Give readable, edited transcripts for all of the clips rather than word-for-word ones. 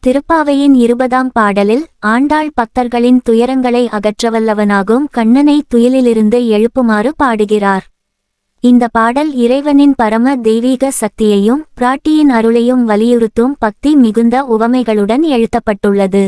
திருப்பாவையின் 20ஆம் பாடலில் ஆண்டாள் பக்தர்களின் துயரங்களை அகற்றவல்லவனாகும் கண்ணனை துயிலிலிருந்து எழுப்புமாறு பாடுகிறார். இந்த பாடல் இறைவனின் பரம தெய்வீக சக்தியையும் பிராட்டியின் அருளையும் வலியுறுத்தும் பக்தி மிகுந்த உவமைகளுடன் எழுதப்பட்டுள்ளது.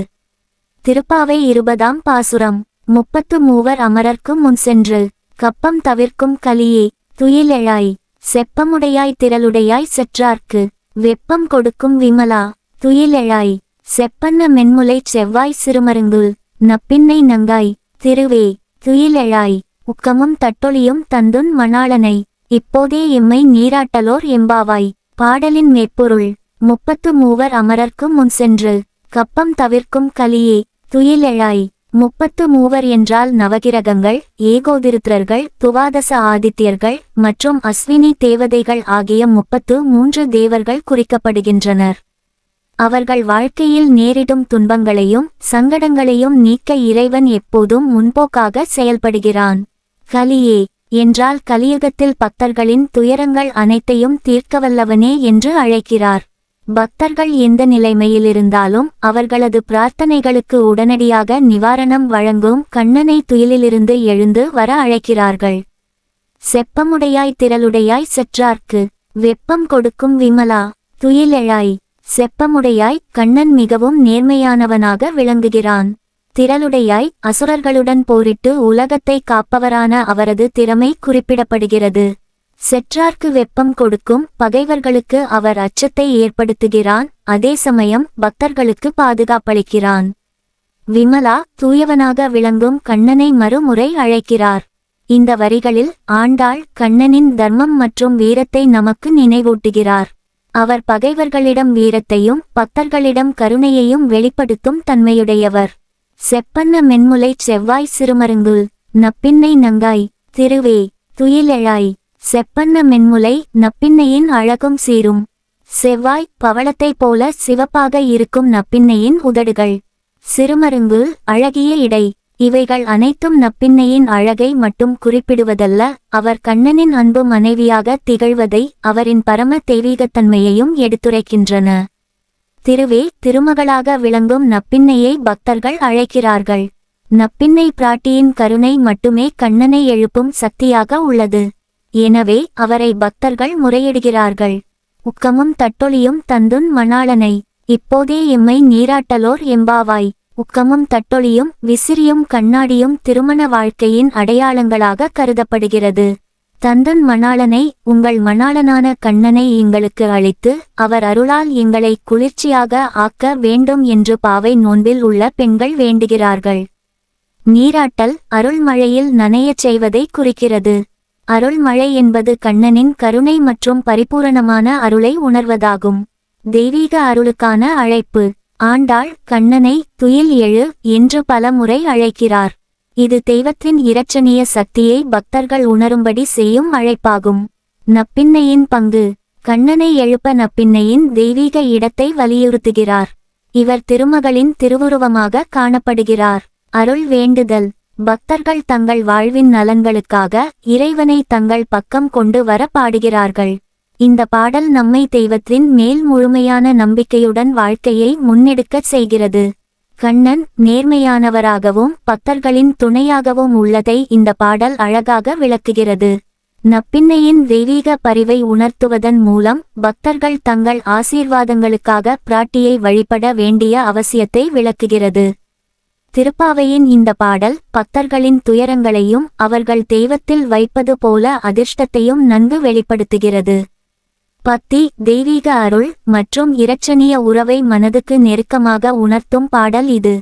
திருப்பாவை 20ஆம் பாசுரம். 33 அமரர்க்கு முன் சென்று கப்பம் தவிர்க்கும் கலியே துயிலெழாய் செப்பமுடையாய் திரளுடையாய் செற்றார்க்கு வெப்பம் கொடுக்கும் விமலா துயிலெழாய் செப்பன்ன மென்முலைச் செவ்வாய் சிறுமருங்குல் நப்பின்னை நங்காய் திருவே துயிலெழாய் உக்கமும் தட்டொளியும் தந்துன் மணாளனை இப்போதே எம்மை நீராட்டலோர் எம்பாவாய். பாடலின் மேற்பொருள். 33 அமரர்க்கு முன் சென்று கப்பம் தவிர்க்கும் கலியே துயிலெழாய். 33 என்றால் நவகிரகங்கள், ஏகோதிருத்திரர்கள், துவாதச ஆதித்யர்கள் மற்றும் அஸ்வினி தேவதைகள் ஆகிய 33 தேவர்கள் குறிக்கப்படுகின்றனர். அவர்கள் வாழ்க்கையில் நேரிடும் துன்பங்களையும் சங்கடங்களையும் நீக்க இறைவன் எப்போதும் முன்போக்காக செயல்படுகிறான். கலியே என்றால் கலியுகத்தில் பக்தர்களின் துயரங்கள் அனைத்தையும் தீர்க்கவல்லவனே என்று அழைக்கிறார். பக்தர்கள் எந்த நிலைமையிலிருந்தாலும் அவர்களது பிரார்த்தனைகளுக்கு உடனடியாக நிவாரணம் வழங்கும் கண்ணனை துயிலிலிருந்து எழுந்து வர அழைக்கிறார்கள். செப்பமுடையாய் திரளுடையாய் செற்றார்க்கு வெப்பம் கொடுக்கும் விமலா துயிலெழாய். செப்பமுடையாய் கண்ணன் மிகவும் நேர்மையானவனாக விளங்குகிறான். திரளுடையாய் அசுரர்களுடன் போரிட்டு உலகத்தை காப்பவரான அவரது திறமை குறிப்பிடப்படுகிறது. செற்றார்க்கு வெப்பம் கொடுக்கும் பகைவர்களுக்கு அவர் அச்சத்தை ஏற்படுத்துகிறான். அதே சமயம் பக்தர்களுக்கு பாதுகாப்பளிக்கிறான். விமலா தூயவனாக விளங்கும் கண்ணனை மறுமுறை அழைக்கிறார். இந்த வரிகளில் ஆண்டாள் கண்ணனின் தர்மம் மற்றும் வீரத்தை நமக்கு நினைவூட்டுகிறார். அவர் பகைவர்களிடம் வீரத்தையும் பக்தர்களிடம் கருணையையும் வெளிப்படுத்தும் தன்மையுடையவர். செப்பன்ன மென்முலைச் செவ்வாய் சிறுமருங்குல் நப்பின்னை நங்காய் திருவே துயிலெழாய். செப்பன்ன மென்முலை நப்பின்னையின் அழகும் சீரும். செவ்வாய் பவளத்தைப் போல சிவப்பாக இருக்கும் நப்பின்னையின் உதடுகள். சிறுமருங்குல் அழகிய இடை. இவைகள் அனைத்தும் நப்பின்னையின் அழகை மட்டும் குறிப்பிடுவதல்ல, அவர் கண்ணனின் அன்பு மனைவியாக திகழ்வதை அவரின் பரம தெய்வீகத்தன்மையையும் எடுத்துரைக்கின்றன. திருவே திருமகளாக விளங்கும் நப்பின்னையை பக்தர்கள் அழைக்கிறார்கள். நப்பின்னை பிராட்டியின் கருணை மட்டுமே கண்ணனை எழுப்பும் சக்தியாக உள்ளது. எனவே அவரை பக்தர்கள் முறையிடுகிறார்கள். உக்கமும் தட்டொளியும் தந்துன் மணாளனை இப்போதே எம்மை நீராட்டலோர் எம்பாவாய். உக்கமும் தட்டொளியும் விசிறியும் கண்ணாடியும் திருமண வாழ்க்கையின் அடையாளங்களாக கருதப்படுகிறது. தந்தன் மணாளனை உங்கள் மணாளனான கண்ணனை எங்களுக்கு அளித்து அவர் அருளால் எங்களை குளிர்ச்சியாக ஆக்க வேண்டும் என்று பாவை நோன்பில் உள்ள பெண்கள் வேண்டுகிறார்கள். நீராட்டல் அருள்மழையில் நனையச் செய்வதை குறிக்கிறது. அருள்மழை என்பது கண்ணனின் கருணை மற்றும் பரிபூரணமான அருளை உணர்வதாகும். தெய்வீக அருளுக்கான அழைப்பு. ஆண்டாள் கண்ணனை துயில் எழு என்று பல முறை அழைக்கிறார். இது தெய்வத்தின் இரட்சணிய சக்தியை பக்தர்கள் உணரும்படி செய்யும் அழைப்பாகும். நப்பின்னையின் பங்கு. கண்ணனை எழுப்ப நப்பின்னையின் தெய்வீக இடத்தை வலியுறுத்துகிறார். இவர் திருமகளின் திருவுருவமாக காணப்படுகிறார். அருள் வேண்டுதல். பக்தர்கள் தங்கள் வாழ்வின் நலன்களுக்காக இறைவனை தங்கள் பக்கம் கொண்டு வர பாடுகிறார்கள். இந்த பாடல் நம்மை தெய்வத்தின் மேல் முழுமையான நம்பிக்கையுடன் வாழ்க்கையை முன்னெடுக்கச் செய்கிறது. கண்ணன் நேர்மையானவராகவும் பக்தர்களின் துணையாகவும் உள்ளதை இந்த பாடல் அழகாக விளக்குகிறது. நப்பின்னையின் தெய்வீக பரிவை உணர்த்துவதன் மூலம் பக்தர்கள் தங்கள் ஆசீர்வாதங்களுக்காக பிராட்டியை வழிபட வேண்டிய அவசியத்தை விளக்குகிறது. திருப்பாவையின் இந்த பாடல் பக்தர்களின் துயரங்களையும் அவர்கள் தெய்வத்தில் வைப்பது போல அதிர்ஷ்டத்தையும் நன்கு வெளிப்படுத்துகிறது. பக்தி, தெய்வீக அருள் மற்றும் இரட்சணிய உறவை மனதுக்கு நெருக்கமாக உணர்த்தும் பாடல் இது.